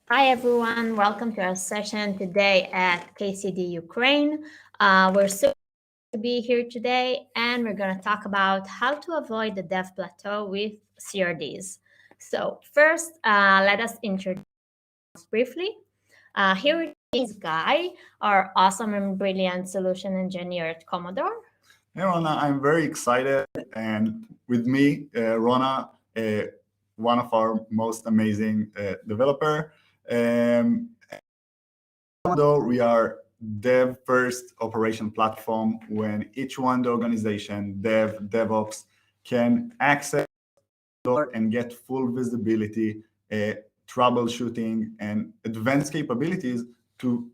Hi, everyone. Welcome to our session today at KCD Ukraine. We're so happy to be here today, and we're going to talk about how to avoid the dev plateau with CRDs. So, first, let us introduce briefly. Here is Guy, our awesome and brilliant solution engineer at Commodore. Hey, Rona, I'm very excited. And with me, Rona, one of our most amazing developer. Though we are dev first operation platform when each one the organization, dev, DevOps, can access and get full visibility, troubleshooting, and advanced capabilities to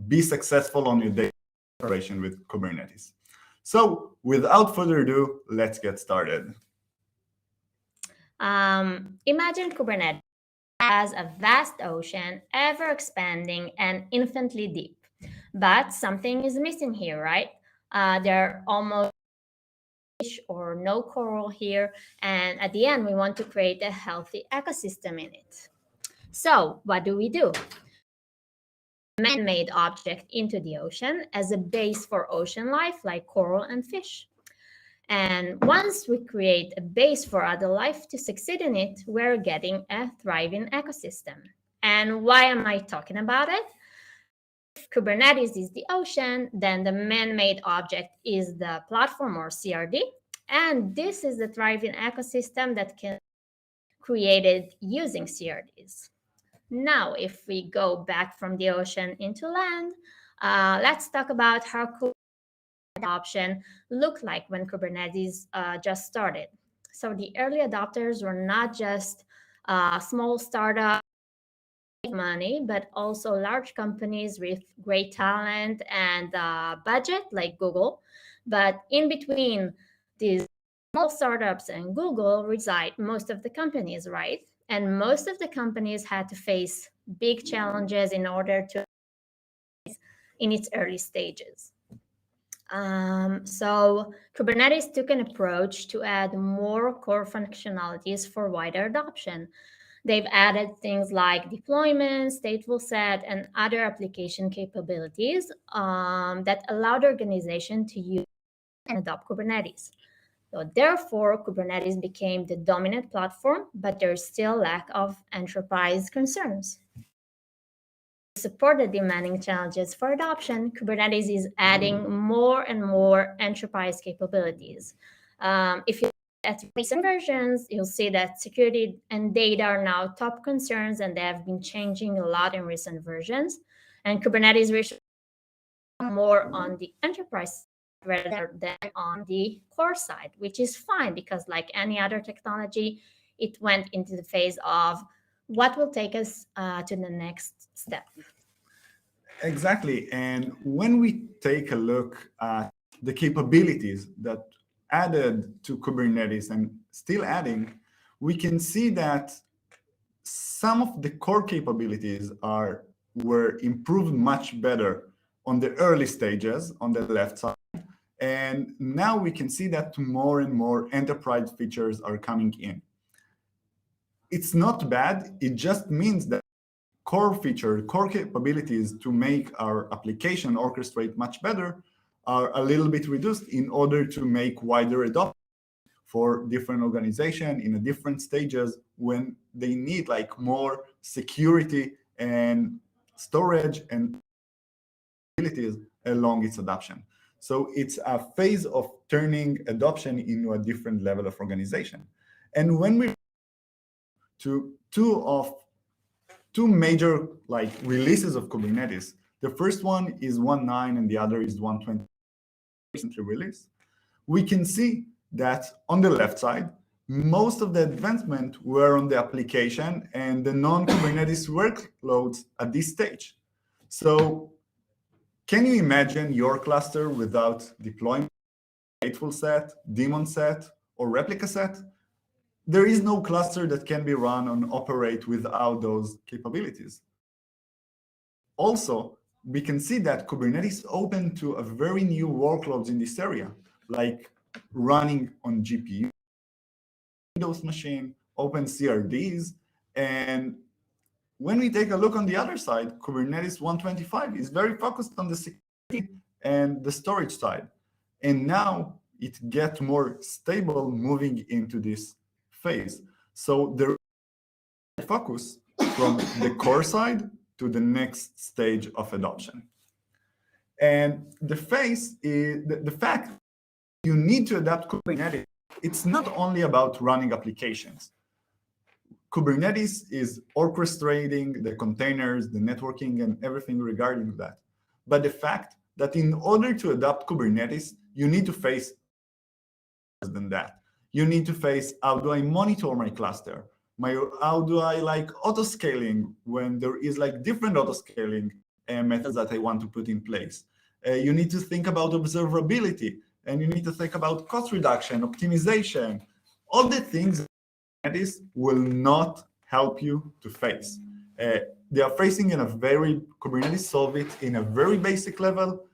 be successful on your daily operation with Kubernetes. So without further ado, let's get started. Imagine Kubernetes as a vast ocean, ever expanding and infinitely deep. But something is missing here, right? There are almost fish or no coral here, and at the end, we want to create a healthy ecosystem in it. So, what do? Man-made object into the ocean as a base for ocean life like coral and fish. And once we create a base for other life to succeed in it, we're getting a thriving ecosystem. And why am I talking about it? If Kubernetes is the ocean, then the man-made object is the platform or CRD. And this is the thriving ecosystem that can be created using CRDs. Now, if we go back from the ocean into land, let's talk about how adoption looked like when Kubernetes just started. So the early adopters were not just small startups with money, but also large companies with great talent and budget like Google. But in between these small startups and Google reside most of the companies, right? And most of the companies had to face big challenges in order to in its early stages. So Kubernetes took an approach to add more core functionalities for wider adoption. They've added things like deployment, stateful set, and other application capabilities that allowed the organization to use and adopt Kubernetes. So therefore, Kubernetes became the dominant platform, but there's still lack of enterprise concerns. To support the demanding challenges for adoption, Kubernetes is adding more and more enterprise capabilities. If you look at recent versions, you'll see that security and data are now top concerns, and they have been changing a lot in recent versions. And Kubernetes is more on the enterprise rather than on the core side, which is fine because, like any other technology, it went into the phase of what will take us to the next step. Exactly. And when we take a look at the capabilities that added to Kubernetes and still adding, we can see that some of the core capabilities were improved much better on the early stages on the left side. And now we can see that more and more enterprise features are coming in. It's not bad. It just means that core capabilities to make our application orchestrate much better are a little bit reduced in order to make wider adoption for different organizations in different stages when they need like more security and storage and abilities along its adoption. So it's a phase of turning adoption into a different level of organization. And when we to two major like releases of Kubernetes, the first one is 1.9 and the other is 1.20 recently released, we can see that on the left side, most of the advancement were on the application and the non-Kubernetes workloads at this stage. So can you imagine your cluster without deployment, stateful set, daemon set, or replica set? There is no cluster that can be run and operate without those capabilities. Also, we can see that Kubernetes open to a very new workloads in this area, like running on GPU, Windows machine, open CRDs, and when we take a look on the other side, Kubernetes 125 is very focused on the security and the storage side. And now it gets more stable moving into this phase. So there is focus from the core side to the next stage of adoption. And the phase is the fact you need to adapt Kubernetes. It's not only about running applications. Kubernetes is orchestrating the containers, the networking, and everything regarding that. But the fact that in order to adopt Kubernetes, you need to face more than that. You need to face, how do I monitor my cluster? How do I like auto-scaling when there is like different auto-scaling methods that I want to put in place? You need to think about observability, and you need to think about cost reduction, optimization, all the things Kubernetes will not help you to face. They are facing in a very, Kubernetes solve it in a very basic level.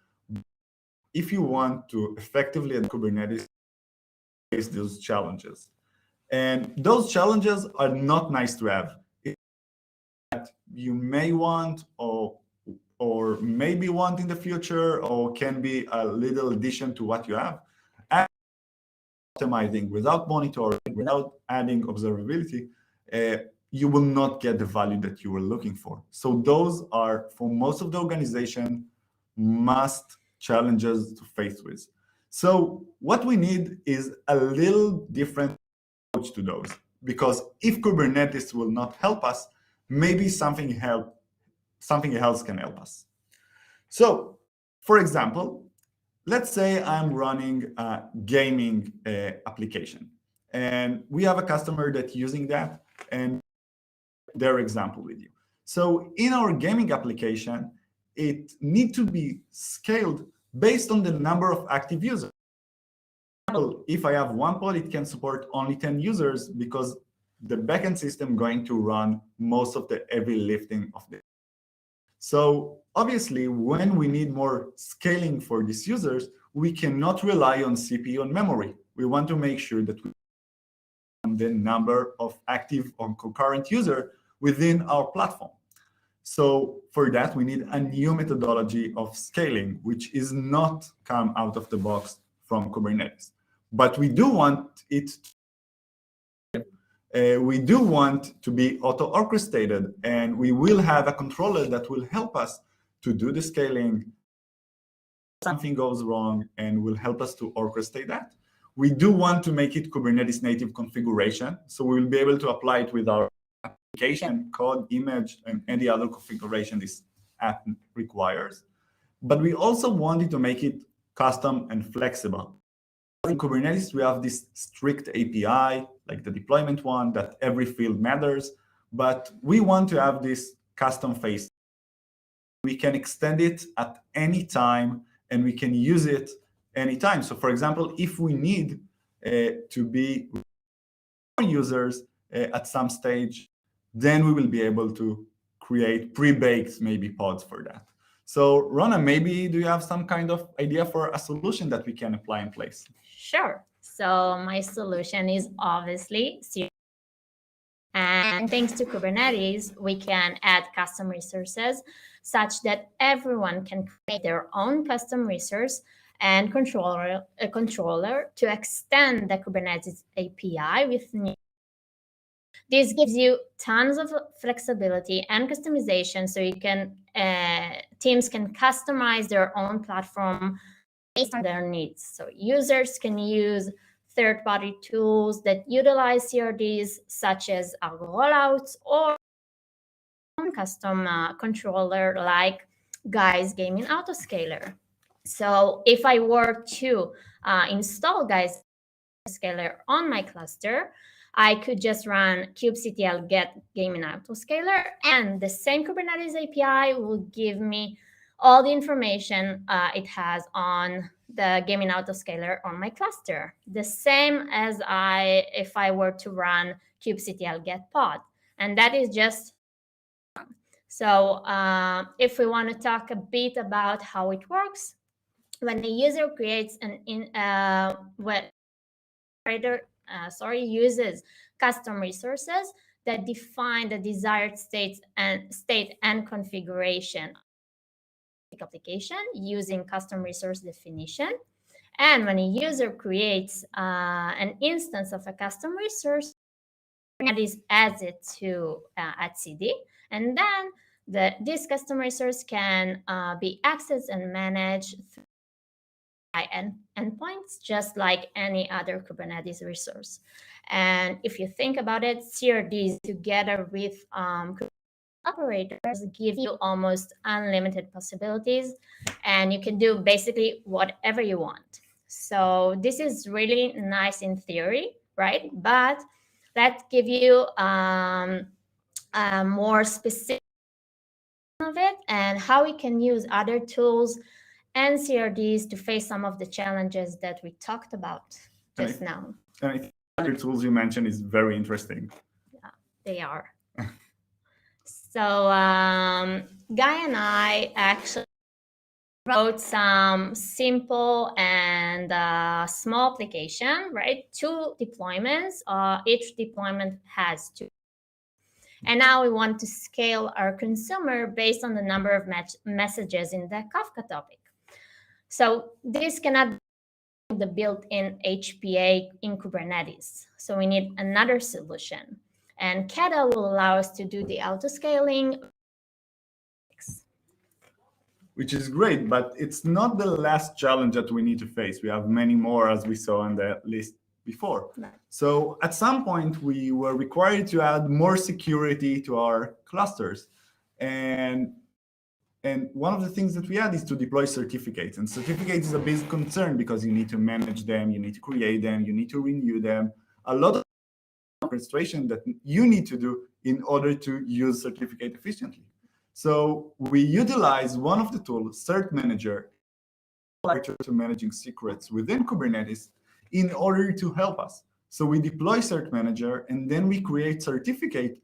If you want to effectively adapt Kubernetes, face those challenges. And those challenges are not nice to have. That you may want or maybe want in the future, or can be a little addition to what you have. And optimizing without monitoring, without adding observability, you will not get the value that you were looking for. So those are, for most of the organization, must challenges to face with. So what we need is a little different approach to those, because if Kubernetes will not help us, maybe something else can help us. So, for example, let's say I'm running a gaming application, and we have a customer that's using that, and their example with you. So in our gaming application, it needs to be scaled based on the number of active users. If I have one pod, it can support only 10 users because the backend system going to run most of the heavy lifting of the. So obviously, when we need more scaling for these users, we cannot rely on CPU and memory. We want to make sure that we have the number of active or concurrent users within our platform. So for that, we need a new methodology of scaling, which is not come out of the box from Kubernetes. But we do want it we do want to be auto-orchestrated, and we will have a controller that will help us to do the scaling. Something goes wrong and will help us to orchestrate that. We do want to make it Kubernetes native configuration, so we will be able to apply it with our application, code, image, and any other configuration this app requires. But we also wanted to make it custom and flexible. In Kubernetes, we have this strict API, like the deployment one, that every field matters. But we want to have this custom phase. We can extend it at any time, and we can use it anytime. So for example, if we need to be more users at some stage, then we will be able to create pre-baked maybe pods for that. So Rona, maybe do you have some kind of idea for a solution that we can apply in place? Sure. So my solution is obviously CRDs. And thanks to Kubernetes, we can add custom resources such that everyone can create their own custom resource and a controller to extend the Kubernetes API with new. This gives you tons of flexibility and customization, so you can teams can customize their own platform based on their needs. So users can use third-party tools that utilize CRDs, such as algo rollouts or custom controller like Guys Gaming Autoscaler. So if I were to install Guys Autoscaler on my cluster, I could just run kubectl get gaming autoscaler, and the same Kubernetes API will give me all the information it has on the gaming autoscaler on my cluster. The same as if I were to run kubectl get pod, and that is just. So if we want to talk a bit about how it works, when the user creates uses custom resources, that define the desired state and configuration of the application using custom resource definition. And when a user creates an instance of a custom resource, Kubernetes adds it to etcd, and then this custom resource can be accessed and managed through endpoints, just like any other Kubernetes resource. And if you think about it, CRDs together with operators give you almost unlimited possibilities, and you can do basically whatever you want. So this is really nice in theory, right? But let's give you more specific of it and how we can use other tools and CRDs to face some of the challenges that we talked about just now. And I think the tools you mentioned is very interesting. Yeah, they are. So Guy and I actually wrote some simple and small application, right? 2 deployments. Each deployment has 2. And now we want to scale our consumer based on the number of messages in the Kafka topic. So this cannot be the built-in HPA in Kubernetes. So we need another solution. And Kata will allow us to do the auto-scaling. Which is great, but it's not the last challenge that we need to face. We have many more, as we saw on the list before. Right. So at some point, we were required to add more security to our clusters. And one of the things that we add is to deploy certificates. And certificates is a big concern because you need to manage them, you need to create them, you need to renew them. A lot of administration that you need to do in order to use certificate efficiently. So we utilize one of the tools, Cert Manager, to managing secrets within Kubernetes in order to help us. So we deploy Cert Manager, and then we create certificate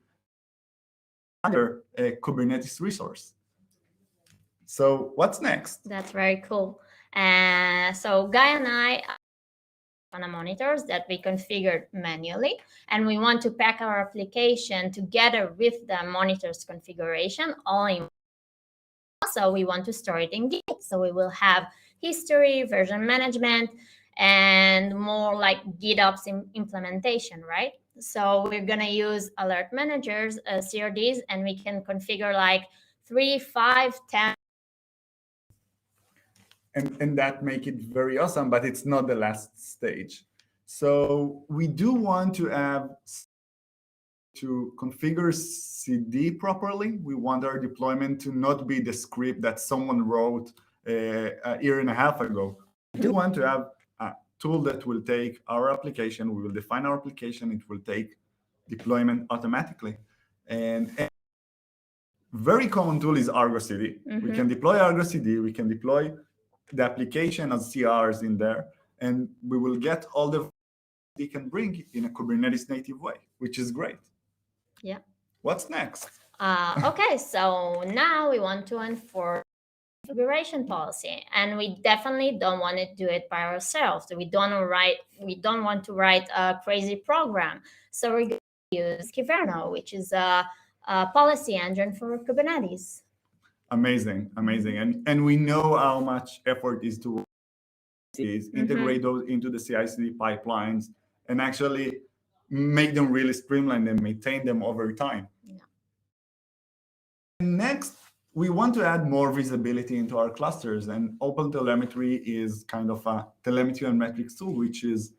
under a Kubernetes resource. So what's next? That's very cool. So Guy and I on the monitors that we configured manually, and we want to pack our application together with the monitors configuration all in. Also, we want to store it in Git. So we will have history, version management, and more like GitOps implementation, right? So we're going to use alert managers, CRDs, and we can configure like 3, 5, 10. And that make it very awesome, but it's not the last stage. So we do want to have to configure CD properly. We want our deployment to not be the script that someone wrote a year and a half ago. We do want to have a tool that will take our application, we will define our application, it will take deployment automatically. And very common tool is Argo CD. We can deploy Argo CD, we can deploy the application as CRs in there, and we will get all the they can bring in a Kubernetes native way, which is great. Yeah. What's next? Okay, so now we want to enforce configuration policy, and we definitely don't want to do it by ourselves. We don't want to write a crazy program. So we're going to use Kyverno, which is a policy engine for Kubernetes. Amazing. And we know how much effort is to integrate those into the CI/CD pipelines and actually make them really streamlined and maintain them over time. Yeah. Next, we want to add more visibility into our clusters, and OpenTelemetry is kind of a telemetry and metrics tool, which is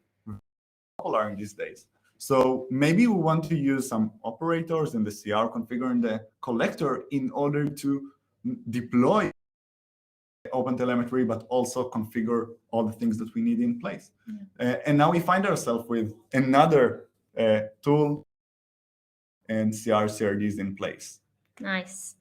popular in these days. So maybe we want to use some operators in the CR configure in the collector in order to deploy OpenTelemetry, but also configure all the things that we need in place. And now we find ourselves with another tool and CRDs in place. Nice.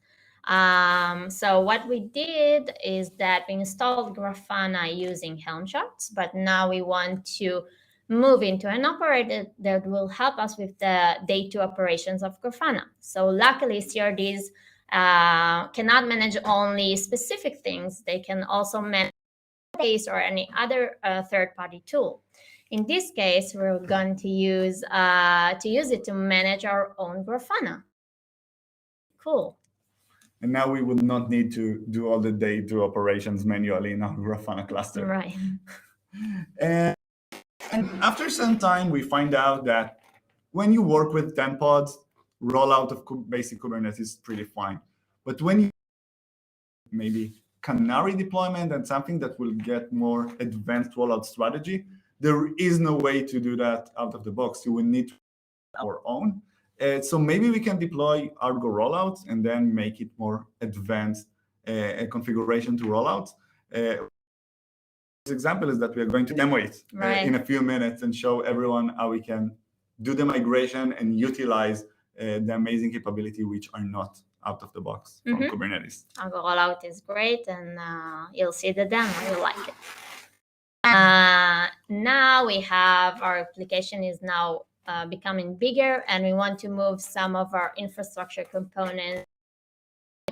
So what we did is that we installed Grafana using Helm charts, but now we want to move into an operator that will help us with the day-to operations of Grafana. So luckily, CRDs cannot manage only specific things. They can also manage database or any other third-party tool. In this case, we're going to use it to manage our own Grafana. Cool. And now we will not need to do all the day-to operations manually in our Grafana cluster. Right. And after some time, we find out that when you work with 10 pods, rollout of basic Kubernetes is pretty fine. But when you maybe canary deployment and something that will get more advanced rollout strategy, there is no way to do that out of the box. You will need our own. So maybe we can deploy Argo rollouts and then make it more advanced configuration to rollouts. This example is that we are going to demo it in a few minutes and show everyone how we can do the migration and utilize the amazing capability which are not out of the box from Kubernetes. Argo rollout is great, and you'll see the demo. You'll like it. Now we have our application is now becoming bigger, and we want to move some of our infrastructure components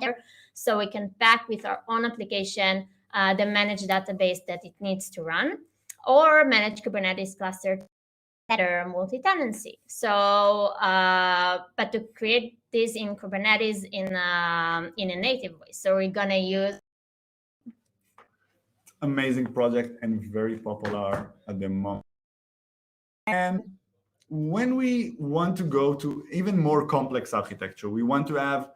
there, so we can pack with our own application the managed database that it needs to run, or manage Kubernetes cluster better multi-tenancy. So, but to create this in Kubernetes in a native way. So we're gonna use amazing project and very popular at the moment. And when we want to go to even more complex architecture, we want to have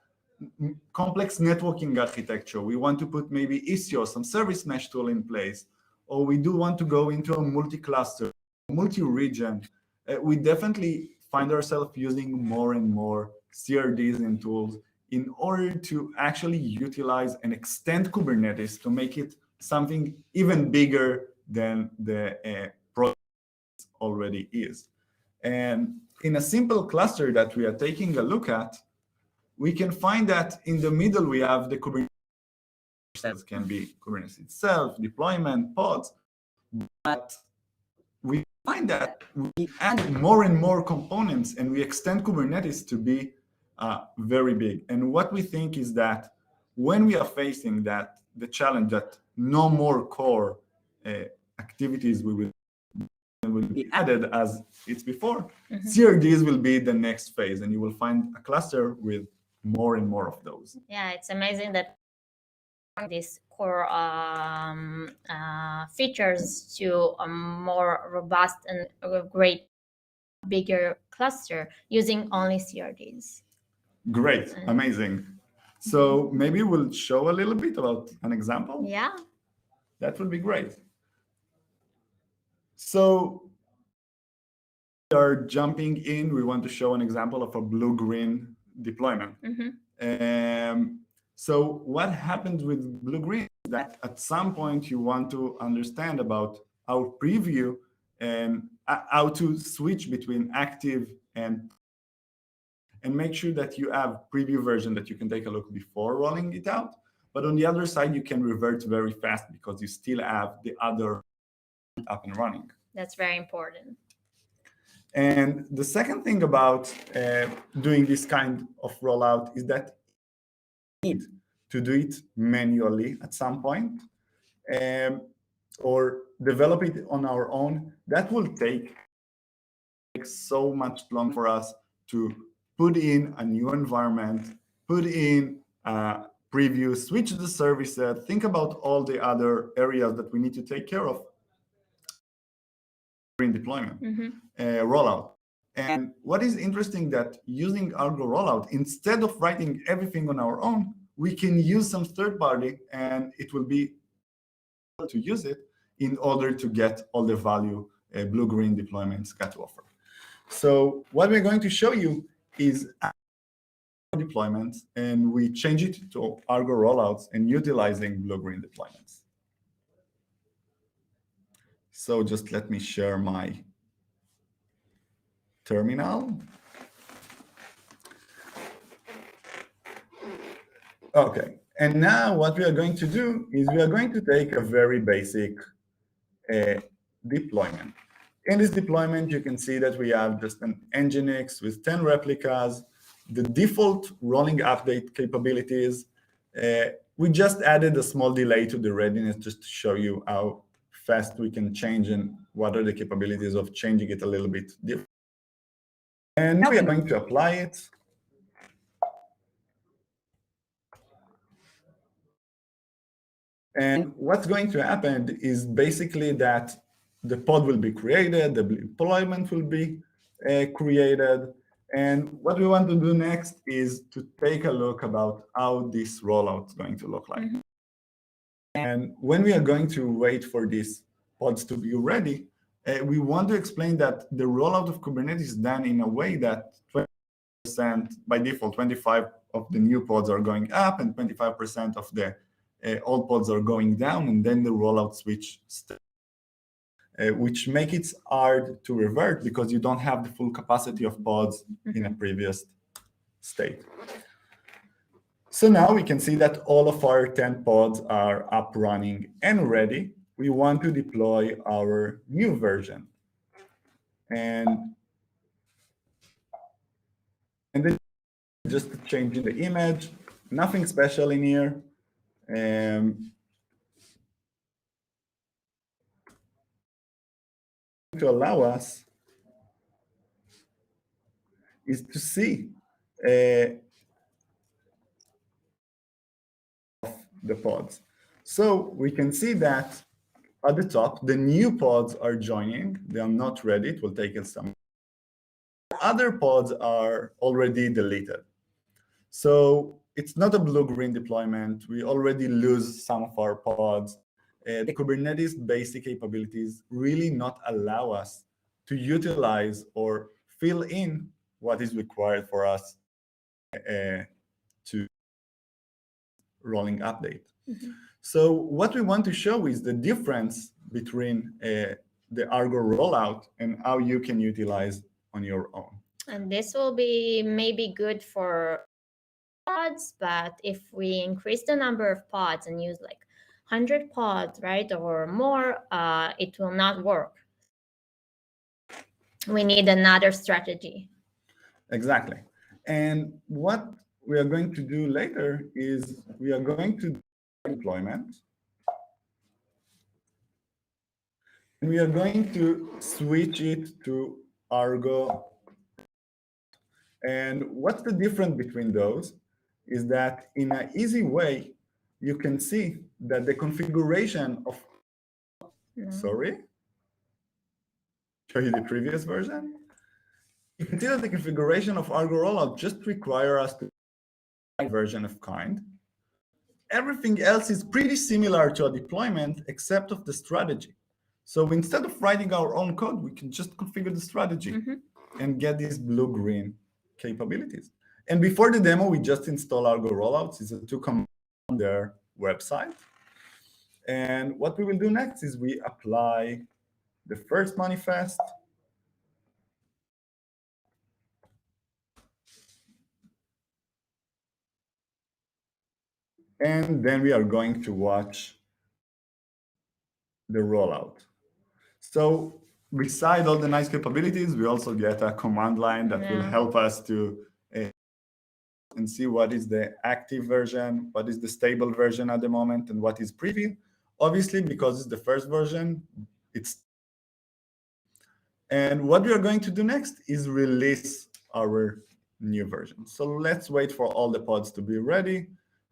complex networking architecture, we want to put maybe Istio, some service mesh tool in place, or we do want to go into a multi-cluster, multi-region, we definitely find ourselves using more and more CRDs and tools in order to actually utilize and extend Kubernetes to make it something even bigger than the project already is. And in a simple cluster that we are taking a look at, we can find that in the middle we have the Kubernetes. It can be Kubernetes itself, deployment, pods, but we find that we add more and more components and we extend Kubernetes to be very big. And what we think is that when we are facing that, the challenge that no more core activities will be added as it's before, CRDs will be the next phase, and you will find a cluster with more and more of those. Yeah, it's amazing that these core features to a more robust and a great, bigger cluster using only CRDs. Great, amazing. So maybe we'll show a little bit about an example. Yeah. That would be great. So we are jumping in. We want to show an example of a blue-green deployment. So what happens with blue-green is that at some point you want to understand about our preview and how to switch between active and make sure that you have preview version that you can take a look before rolling it out. But on the other side, you can revert very fast because you still have the other up and running. That's very important. And the second thing about doing this kind of rollout is that you need to do it manually at some point or develop it on our own. That will take so much long for us to put in a new environment, put in preview, switch the services, think about all the other areas that we need to take care of in deployment, rollout. And what is interesting that using Argo rollout, instead of writing everything on our own, we can use some third party and it will be able to use it in order to get all the value blue-green deployments got to offer. So what we're going to show you is deployments, and we change it to Argo rollouts and utilizing blue-green deployments. So just let me share my terminal. Okay, and now what we are going to do is we are going to take a very basic deployment. In this deployment, you can see that we have just an Nginx with 10 replicas, the default rolling update capabilities. We just added a small delay to the readiness just to show you how fast we can change and what are the capabilities of changing it a little bit different. And now we are going to apply it. And what's going to happen is basically that the pod will be created, the deployment will be created. And what we want to do next is to take a look about how this rollout is going to look like. Mm-hmm. And when we are going to wait for these pods to be ready, we want to explain that the rollout of Kubernetes is done in a way that 20%, by default, 25 of the new pods are going up and 25% of the old pods are going down, and then the rollout switch which make it hard to revert because you don't have the full capacity of pods in a previous state. So now we can see that all of our 10 pods are up, running, and ready. We want to deploy our new version. And then just changing the image, nothing special in here. To allow us is to see the pods. So we can see that at the top, the new pods are joining. They are not ready. It will take us some. Other pods are already deleted. So it's not a blue-green deployment. We already lose some of our pods. The Kubernetes basic capabilities really not allow us to utilize or fill in what is required for us to rolling update. Mm-hmm. So what we want to show is the difference between the Argo rollout and how you can utilize on your own. And this will be maybe good for pods, but if we increase the number of pods and use like 100 pods, right, or more, it will not work. We need another strategy. Exactly. And what we are going to do later is we are going to do deployment. And we are going to switch it to Argo. And what's the difference between those is that in an easy way, you can see that the configuration of, sorry, show you the previous version. You can see that the configuration of Argo rollout just require us to version of kind. Everything else is pretty similar to a deployment except of the strategy. So instead of writing our own code, we can just configure the strategy and get these blue-green capabilities. And before the demo, we just install Argo rollouts. It's a 2 command on their website. And what we will do next is we apply the first manifest. And then we are going to watch the rollout. So beside all the nice capabilities, we also get a command line that will help us to and see what is the active version, what is the stable version at the moment, and what is preview. Obviously, because it's the first version, and what we are going to do next is release our new version. So let's wait for all the pods to be ready,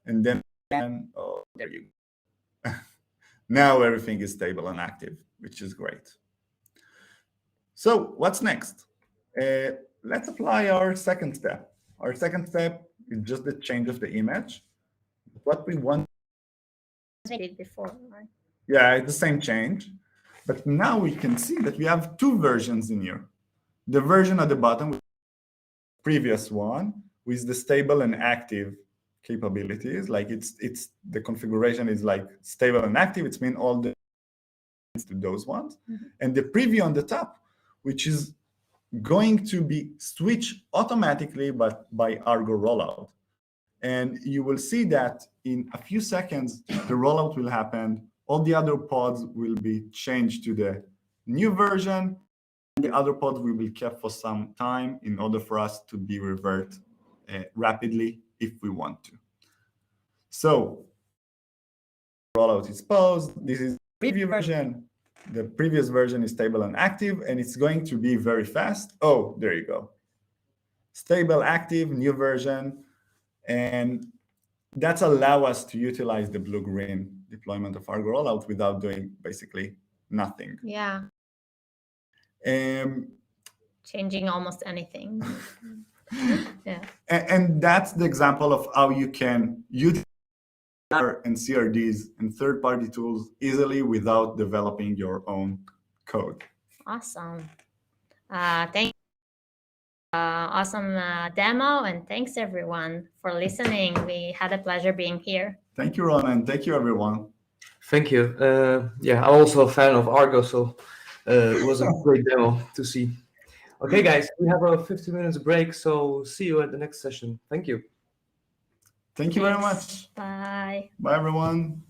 and then, oh, there you go. Now everything is stable and active, which is great. So what's next? Let's apply our second step. Our second step is just the change of the image. What we want. I did before, right? Yeah, it's the same change. But now we can see that we have 2 versions in here. The version at the bottom, previous one, with the stable and active capabilities. Like it's the configuration is like stable and active. It's mean all the to those ones. And the preview on the top, which is going to be switched automatically but by Argo rollout. And you will see that in a few seconds, the rollout will happen. All the other pods will be changed to the new version. The other pods will be kept for some time in order for us to be revert rapidly if we want to. So rollout is paused. This is the preview version. The previous version is stable and active, and it's going to be very fast. Oh, there you go. Stable, active, new version. And that's allow us to utilize the blue-green deployment of Argo rollout without doing basically nothing. Yeah. Changing almost anything. Yeah. And that's the example of how you can use and CRDs and third-party tools easily without developing your own code. Awesome. Thank you. Awesome demo, and thanks everyone for listening. We had a pleasure being here. Thank you, Rona, and thank you, everyone. Thank you. Yeah, I'm also a fan of Argo, so it was a great demo to see. Okay, guys, we have a 15 minutes break, so see you at the next session. Thank you. Thank you very much. Bye. Bye, everyone.